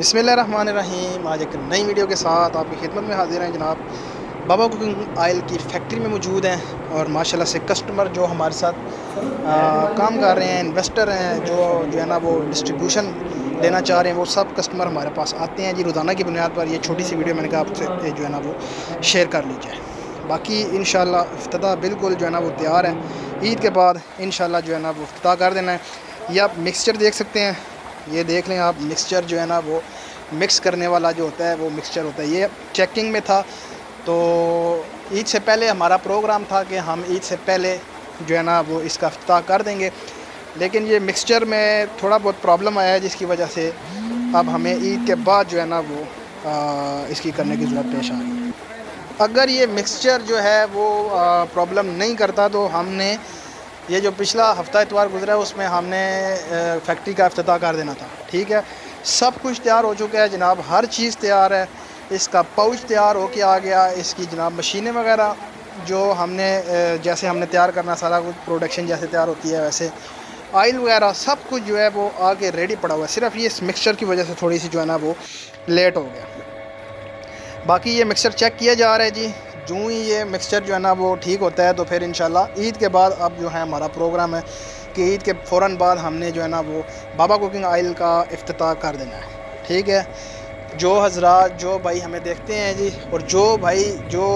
बिस्मिल्लाहिर्रहमानिर्रहीम। आज एक नई वीडियो के साथ आपकी खिदमत में हाजिर हैं जनाब। बाबा कुकिंग ऑयल की फैक्ट्री में मौजूद हैं और माशाल्लाह से कस्टमर जो हमारे साथ काम कर रहे हैं, इन्वेस्टर हैं, जो है ना वो डिस्ट्रीब्यूशन लेना चाह रहे हैं, वो सब कस्टमर हमारे पास आते हैं जी रोज़ाना की बुनियाद पर। ये छोटी सी वीडियो मैंने कहा आपसे जो है ना वो शेयर कर लीजिए। बाकी इंशाल्लाह इफ्तिताह बिल्कुल जो है ना वो तैयार है। ईद के बाद इंशाल्लाह जो है ना वो इफ्तिताह कर देना है। ये आप मिक्सचर देख सकते हैं, ये देख लें आप। मिक्सचर जो है ना वो मिक्स करने वाला जो होता है वो मिक्सचर होता है। ये चेकिंग में था, तो ईद से पहले हमारा प्रोग्राम था कि हम ईद से पहले जो है ना वो इसका इफ्तिताह कर देंगे, लेकिन ये मिक्सचर में थोड़ा बहुत प्रॉब्लम आया है, जिसकी वजह से अब हमें ईद के बाद जो है ना वो इसकी करने की ज़रूरत पेश आ गई। अगर ये मिक्सचर जो है वो प्रॉब्लम नहीं करता तो हमने ये जो पिछला हफ्ता इतवार गुजरा है उसमें हमने फैक्ट्री का इफ्तिताह कर देना था। ठीक है, सब कुछ तैयार हो चुका है जनाब, हर चीज़ तैयार है। इसका पाउच तैयार हो के आ गया, इसकी जनाब मशीनें वगैरह जो हमने जैसे हमने तैयार करना, सारा कुछ प्रोडक्शन जैसे तैयार होती है वैसे ऑयल वगैरह सब कुछ जो है वो आगे रेडी पड़ा हुआ है। सिर्फ ये इस मिक्सचर की वजह से थोड़ी सी जो है ना वो लेट हो गया। बाकी ये मिक्सचर चेक किया जा रहा है जी। जो ही ये मिक्सचर जो है ना वो ठीक होता है तो फिर इंशाल्लाह ईद के बाद अब जो है हमारा प्रोग्राम है कि ईद के फ़ौरन बाद हमने जो है ना वो बाबा कुकिंग ऑयल का इफ्तिताह कर देना है। ठीक है, जो हज़रात जो भाई हमें देखते हैं जी, और जो भाई जो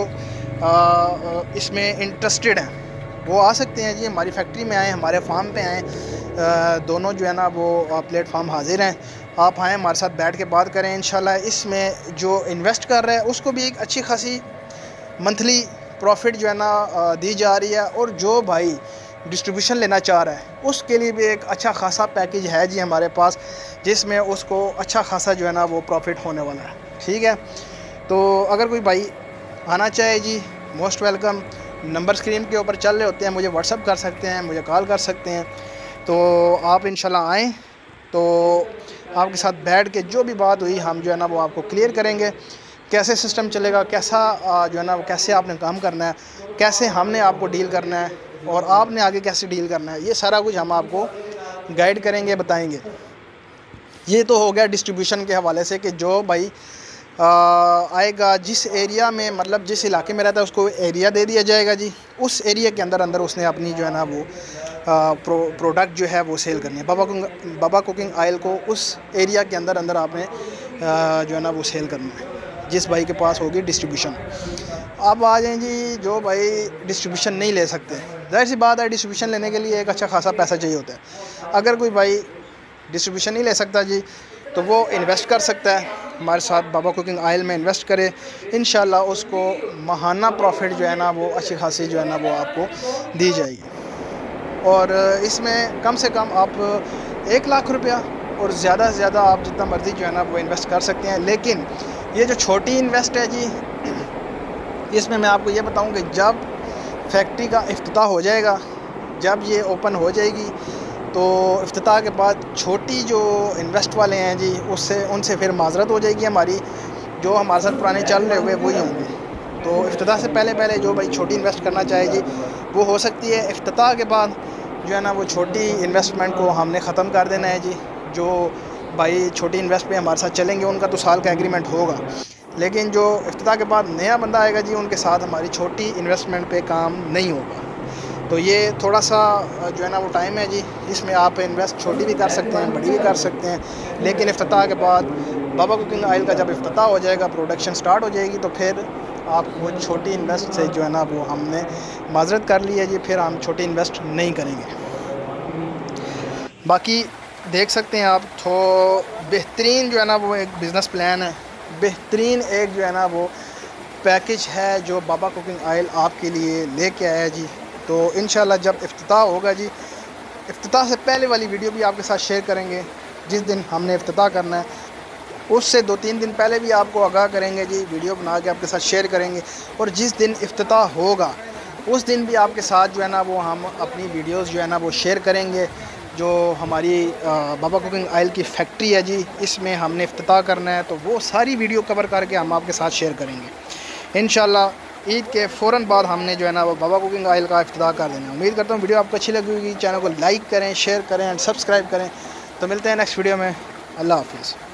इसमें इंटरेस्टेड हैं वो आ सकते हैं जी, हमारी फैक्ट्री में आएँ, हमारे फार्म पे आएँ। दोनों जो है ना वो प्लेटफार्म हाजिर हैं। आप आएँ, हमारे साथ बैठ के बात करें। इंशाल्लाह इसमें जो इन्वेस्ट कर रहा है उसको भी एक अच्छी खासी मंथली प्रॉफिट जो है ना दी जा रही है, और जो भाई डिस्ट्रीब्यूशन लेना चाह रहा है उसके लिए भी एक अच्छा खासा पैकेज है जी हमारे पास, जिसमें उसको अच्छा खासा जो है ना वो प्रॉफिट होने वाला है। ठीक है, तो अगर कोई भाई आना चाहे जी, मोस्ट वेलकम। नंबर स्क्रीन के ऊपर चल रहे होते हैं, मुझे व्हाट्सअप कर सकते हैं, मुझे कॉल कर सकते हैं। तो आप इंशाल्लाह आएँ तो आपके साथ बैठ के जो भी बात हुई हम जो है ना वो आपको क्लियर करेंगे, कैसे सिस्टम चलेगा, कैसा जो है ना कैसे आपने काम करना है, कैसे हमने आपको डील करना है और आपने आगे कैसे डील करना है, ये सारा कुछ हम आपको गाइड करेंगे, बताएंगे। ये तो हो गया डिस्ट्रीब्यूशन के हवाले से कि जो भाई आएगा जिस एरिया में, मतलब जिस इलाके में रहता है उसको एरिया दे दिया जाएगा जी। उस एरिया के अंदर अंदर उसने अपनी जो है ना वो प्रोडक्ट जो है वो सेल करनी है। बाबा कुकिंग ऑयल को उस एरिया के अंदर अंदर आपने जो है ना वो सेल करना है, जिस भाई के पास होगी डिस्ट्रीब्यूशन। अब आ जाएँ जी जो भाई डिस्ट्रीब्यूशन नहीं ले सकते, ज़ाहिर सी बात है डिस्ट्रीब्यूशन लेने के लिए एक अच्छा खासा पैसा चाहिए होता है। अगर कोई भाई डिस्ट्रीब्यूशन नहीं ले सकता जी तो वो इन्वेस्ट कर सकता है हमारे साथ, बाबा कुकिंग ऑयल में इन्वेस्ट करे। इंशाल्लाह उसको माहाना प्रॉफिट जो है ना वो अच्छी खासी जो है ना वो आपको दी जाएगी। और इसमें कम से कम आप 1 लाख रुपया और ज़्यादा से ज़्यादा आप जितना मर्ज़ी जो है ना वो इन्वेस्ट कर सकते हैं। लेकिन ये जो छोटी इन्वेस्ट है जी, इसमें मैं आपको ये बताऊं कि जब फैक्ट्री का इफ्तिताह हो जाएगा, जब ये ओपन हो जाएगी, तो इफ्तिताह के बाद छोटी जो इन्वेस्ट वाले हैं जी उनसे फिर माजरत हो जाएगी हमारी। जो हमारे साथ पुराने चल रहे हुए वही होंगे। तो इफ्तिताह से पहले जो भाई छोटी इन्वेस्ट करना चाहे जी वो हो सकती है। इफ्तिताह के बाद जो है ना वो छोटी इन्वेस्टमेंट को हमने ख़त्म कर देना है जी। जो भाई छोटी इन्वेस्ट पे हमारे साथ चलेंगे उनका तो साल का एग्रीमेंट होगा, लेकिन जो इफ्तिताह के बाद नया बंदा आएगा जी उनके साथ हमारी छोटी इन्वेस्टमेंट पे काम नहीं होगा। तो ये थोड़ा सा जो है ना वो टाइम है जी, इसमें आप इन्वेस्ट छोटी भी कर सकते हैं, बड़ी भी कर सकते हैं। लेकिन इफ्तिताह के बाद बाबा कुकिंग ऑयल का जब इफ्तिताह हो जाएगा, प्रोडक्शन स्टार्ट हो जाएगी, तो फिर आप वो छोटी इन्वेस्ट से जो है ना वो हमने माजरत कर ली है जी, फिर हम छोटी इन्वेस्ट नहीं करेंगे। बाकी देख सकते हैं आप, तो बेहतरीन जो है ना वो एक बिज़नेस प्लान है, बेहतरीन एक जो है ना वो पैकेज है जो बाबा कुकिंग ऑयल आपके लिए लेके आया है जी। तो इंशाल्लाह जब इफ्तिताह होगा जी, इफ्तिताह से पहले वाली वीडियो भी आपके साथ शेयर करेंगे। जिस दिन हमने इफ्तिताह करना है उससे 2-3 दिन पहले भी आपको आगाह करेंगे जी, वीडियो बना के आपके साथ शेयर करेंगे। और जिस दिन इफ्तिताह होगा उस दिन भी आपके साथ जो है ना वो हम अपनी वीडियोस जो है ना वो शेयर करेंगे। जो हमारी बाबा कुकिंग ऑयल की फैक्ट्री है जी, इसमें हमने इफ्तिताह करना है, तो वो सारी वीडियो कवर करके हम आपके साथ शेयर करेंगे। इंशाल्लाह ईद के फ़ौरन बाद हमने जो है ना वो बाबा कुकिंग ऑयल का इफ्तिताह कर देना है। उम्मीद करता हूँ वीडियो आपको अच्छी लगी होगी। चैनल को लाइक करें, शेयर करें एंड सब्सक्राइब करें। तो मिलते हैं नेक्स्ट वीडियो में। अल्लाह हाफिज़।